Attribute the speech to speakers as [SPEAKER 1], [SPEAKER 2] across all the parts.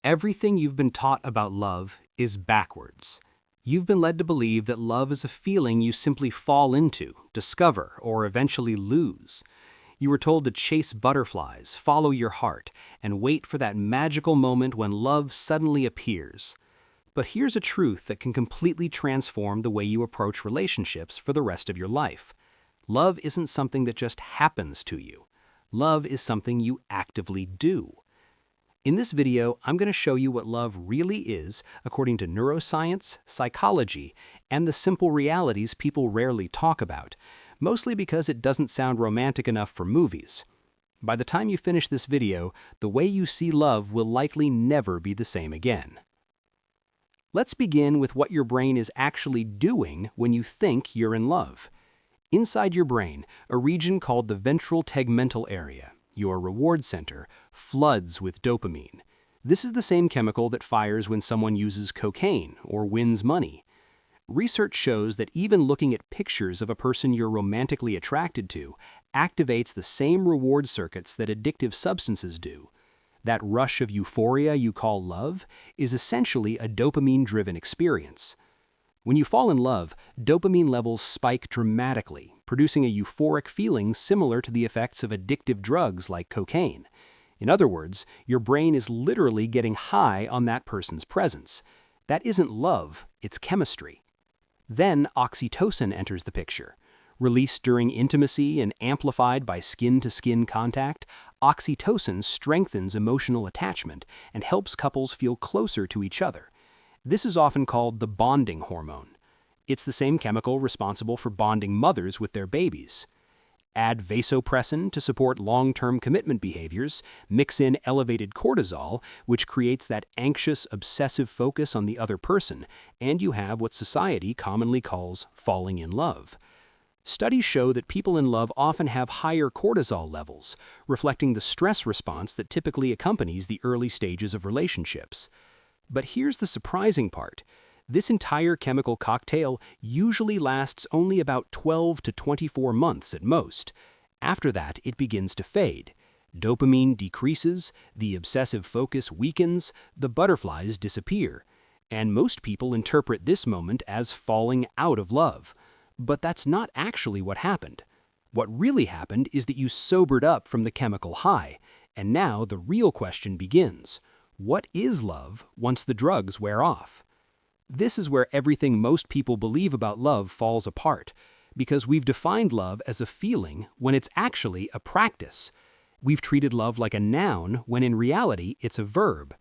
[SPEAKER 1] Everything you've been taught about love is backwards. You've been led to believe that love is a feeling you simply fall into, discover, or eventually lose. You were told to chase butterflies, follow your heart, and wait for that magical moment when love suddenly appears. But here's a truth that can completely transform the way you approach relationships for the rest of your life. Love isn't something that just happens to you. Love is something you actively do. In this video, I'm going to show you what love really is according to neuroscience, psychology, and the simple realities people rarely talk about, mostly because it doesn't sound romantic enough for movies. By the time you finish this video, the way you see love will likely never be the same again. Let's begin with what your brain is actually doing when you think you're in love. Inside your brain, a region called the ventral tegmental area, your reward center, floods with dopamine. This is the same chemical that fires when someone uses cocaine or wins money. Research shows that even looking at pictures of a person you're romantically attracted to activates the same reward circuits that addictive substances do. That rush of euphoria you call love is essentially a dopamine-driven experience. When you fall in love, dopamine levels spike dramatically, producing a euphoric feeling similar to the effects of addictive drugs like cocaine. In other words, your brain is literally getting high on that person's presence. That isn't love, it's chemistry. Then oxytocin enters the picture. Released during intimacy and amplified by skin-to-skin contact, oxytocin strengthens emotional attachment and helps couples feel closer to each other. This is often called the bonding hormone. It's the same chemical responsible for bonding mothers with their babies. Add vasopressin to support long-term commitment behaviors, mix in elevated cortisol, which creates that anxious, obsessive focus on the other person, and you have what society commonly calls falling in love. Studies show that people in love often have higher cortisol levels, reflecting the stress response that typically accompanies the early stages of relationships. But here's the surprising part. This entire chemical cocktail usually lasts only about 12 to 24 months at most. After that, it begins to fade. Dopamine decreases, the obsessive focus weakens, the butterflies disappear. And most people interpret this moment as falling out of love. But that's not actually what happened. What really happened is that you sobered up from the chemical high, and now the real question begins. What is love once the drugs wear off? This is where everything most people believe about love falls apart, because we've defined love as a feeling when it's actually a practice. We've treated love like a noun when in reality it's a verb.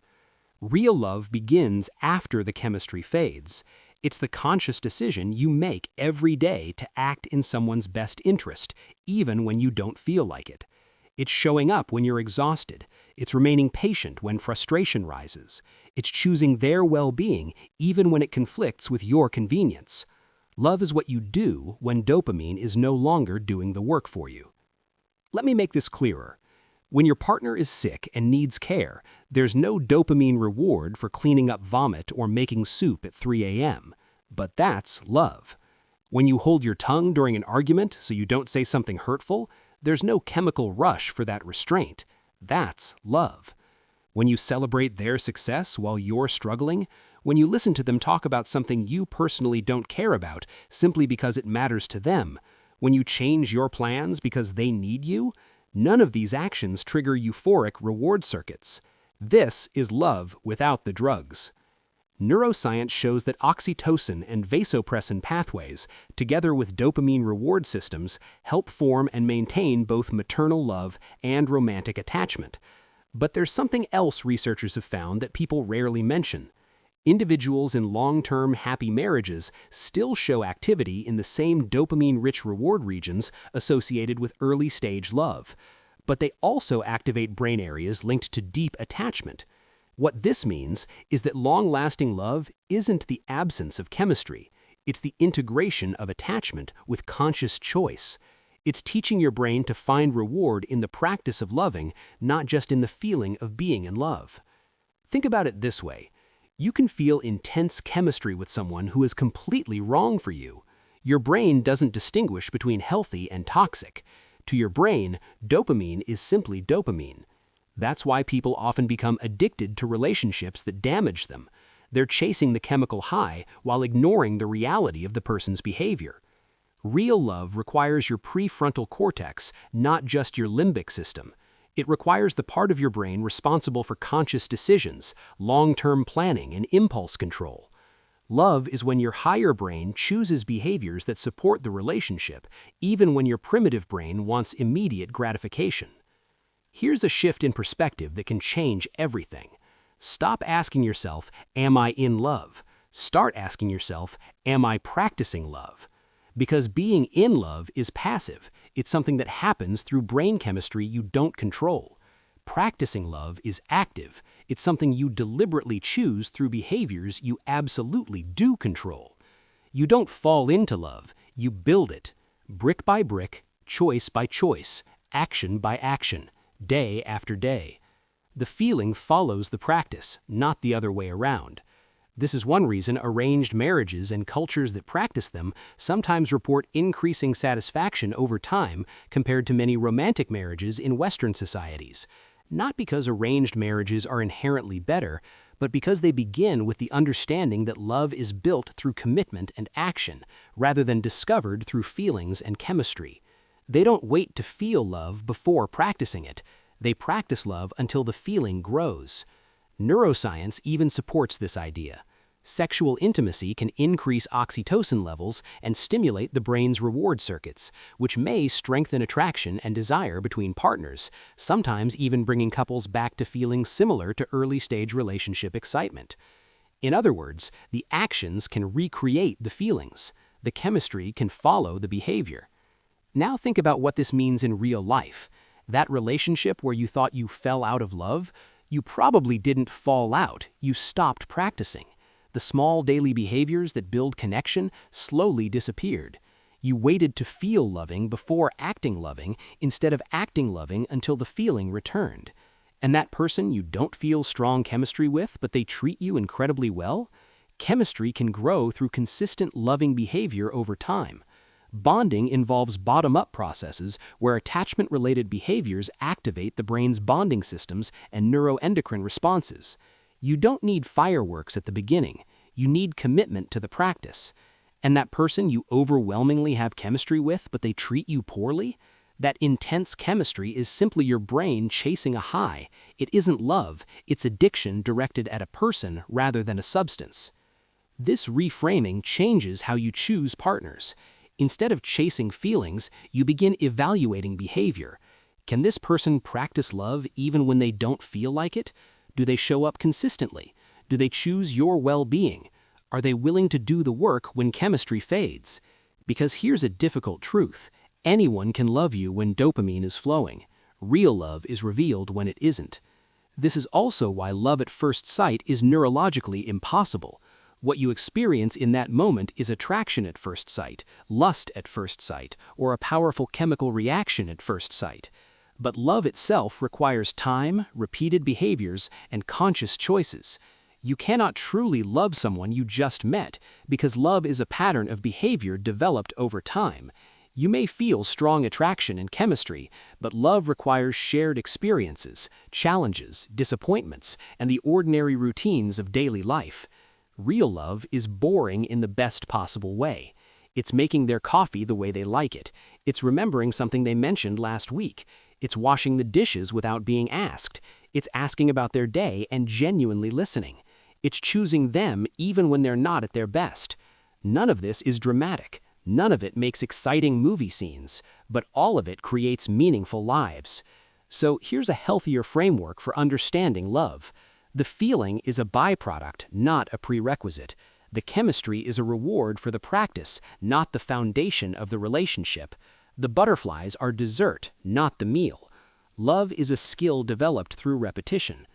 [SPEAKER 1] Real love begins after the chemistry fades. It's the conscious decision you make every day to act in someone's best interest, even when you don't feel like it. It's showing up when you're exhausted. It's remaining patient when frustration rises. It's choosing their well-being even when it conflicts with your convenience. Love is what you do when dopamine is no longer doing the work for you. Let me make this clearer. When your partner is sick and needs care, there's no dopamine reward for cleaning up vomit or making soup at 3 a.m. But that's love. When you hold your tongue during an argument so you don't say something hurtful, there's no chemical rush for that restraint. That's love. When you celebrate their success while you're struggling, when you listen to them talk about something you personally don't care about simply because it matters to them, when you change your plans because they need you, none of these actions trigger euphoric reward circuits. This is love without the drugs. Neuroscience shows that oxytocin and vasopressin pathways, together with dopamine reward systems, help form and maintain both maternal love and romantic attachment. But there's something else researchers have found that people rarely mention. Individuals in long-term happy marriages still show activity in the same dopamine-rich reward regions associated with early-stage love, but they also activate brain areas linked to deep attachment. What this means is that long-lasting love isn't the absence of chemistry, it's the integration of attachment with conscious choice. It's teaching your brain to find reward in the practice of loving, not just in the feeling of being in love. Think about it this way. You can feel intense chemistry with someone who is completely wrong for you. Your brain doesn't distinguish between healthy and toxic. To your brain, dopamine is simply dopamine. That's why people often become addicted to relationships that damage them. They're chasing the chemical high while ignoring the reality of the person's behavior. Real love requires your prefrontal cortex, not just your limbic system. It requires the part of your brain responsible for conscious decisions, long-term planning, and impulse control. Love is when your higher brain chooses behaviors that support the relationship, even when your primitive brain wants immediate gratification. Here's a shift in perspective that can change everything. Stop asking yourself, "Am I in love?" Start asking yourself, "Am I practicing love?" Because being in love is passive. It's something that happens through brain chemistry you don't control. Practicing love is active. It's something you deliberately choose through behaviors you absolutely do control. You don't fall into love, you build it. Brick by brick, choice by choice, action by action, day after day. The feeling follows the practice, not the other way around. This is one reason arranged marriages and cultures that practice them sometimes report increasing satisfaction over time compared to many romantic marriages in Western societies. Not because arranged marriages are inherently better, but because they begin with the understanding that love is built through commitment and action, rather than discovered through feelings and chemistry. They don't wait to feel love before practicing it. They practice love until the feeling grows. Neuroscience even supports this idea. Sexual intimacy can increase oxytocin levels and stimulate the brain's reward circuits, which may strengthen attraction and desire between partners, sometimes even bringing couples back to feelings similar to early-stage relationship excitement. In other words, the actions can recreate the feelings. The chemistry can follow the behavior. Now think about what this means in real life. That relationship where you thought you fell out of love, you probably didn't fall out, you stopped practicing. The small daily behaviors that build connection slowly disappeared. You waited to feel loving before acting loving instead of acting loving until the feeling returned. And that person you don't feel strong chemistry with, but they treat you incredibly well? Chemistry can grow through consistent loving behavior over time. Bonding involves bottom-up processes where attachment-related behaviors activate the brain's bonding systems and neuroendocrine responses. You don't need fireworks at the beginning. You need commitment to the practice. And that person you overwhelmingly have chemistry with, but they treat you poorly? That intense chemistry is simply your brain chasing a high. It isn't love, it's addiction directed at a person rather than a substance. This reframing changes how you choose partners. Instead of chasing feelings, you begin evaluating behavior. Can this person practice love even when they don't feel like it? Do they show up consistently? Do they choose your well-being? Are they willing to do the work when chemistry fades? Because here's a difficult truth. Anyone can love you when dopamine is flowing. Real love is revealed when it isn't. This is also why love at first sight is neurologically impossible. What you experience in that moment is attraction at first sight, lust at first sight, or a powerful chemical reaction at first sight. But love itself requires time, repeated behaviors, and conscious choices. You cannot truly love someone you just met, because love is a pattern of behavior developed over time. You may feel strong attraction and chemistry, but love requires shared experiences, challenges, disappointments, and the ordinary routines of daily life. Real love is boring in the best possible way. It's making their coffee the way they like it. It's remembering something they mentioned last week. It's washing the dishes without being asked. It's asking about their day and genuinely listening. It's choosing them even when they're not at their best. None of this is dramatic. None of it makes exciting movie scenes, but all of it creates meaningful lives. So here's a healthier framework for understanding love. The feeling is a byproduct, not a prerequisite. The chemistry is a reward for the practice, not the foundation of the relationship. The butterflies are dessert, not the meal. Love is a skill developed through repetition.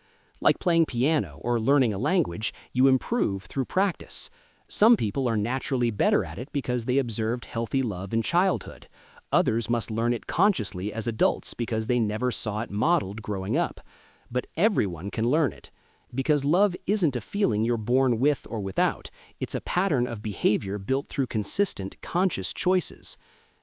[SPEAKER 1] Like playing piano or learning a language, you improve through practice. Some people are naturally better at it because they observed healthy love in childhood. Others must learn it consciously as adults because they never saw it modeled growing up. But everyone can learn it. Because love isn't a feeling you're born with or without. It's a pattern of behavior built through consistent, conscious choices.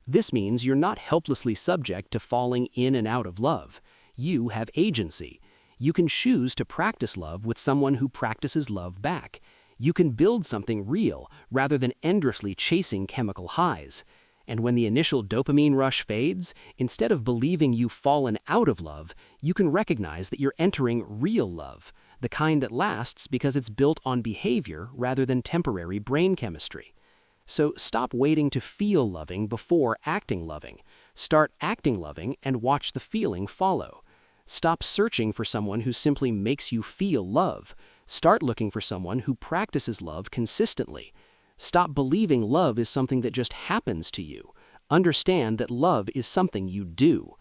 [SPEAKER 1] This means you're not helplessly subject to falling in and out of love. You have agency.
[SPEAKER 2] You can choose to practice love with someone who practices love back. You can build something real rather than endlessly chasing chemical highs. And when the initial dopamine rush fades, instead of believing you've fallen out of love, you can recognize that you're entering real love, the kind that lasts because it's built on behavior rather than temporary brain chemistry. So stop waiting to feel loving before acting loving. Start acting loving and watch the feeling follow. Stop searching for someone who simply makes you feel love. Start looking for someone who practices love consistently. Stop believing love is something that just happens to you. Understand that love is something you do.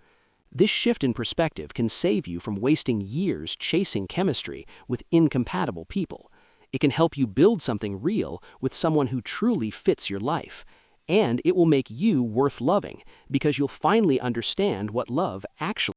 [SPEAKER 2] This shift in perspective can save you from wasting years chasing chemistry with incompatible people. It can help you build something real with someone who truly fits your life. And it will make you worth loving because you'll finally understand what love actually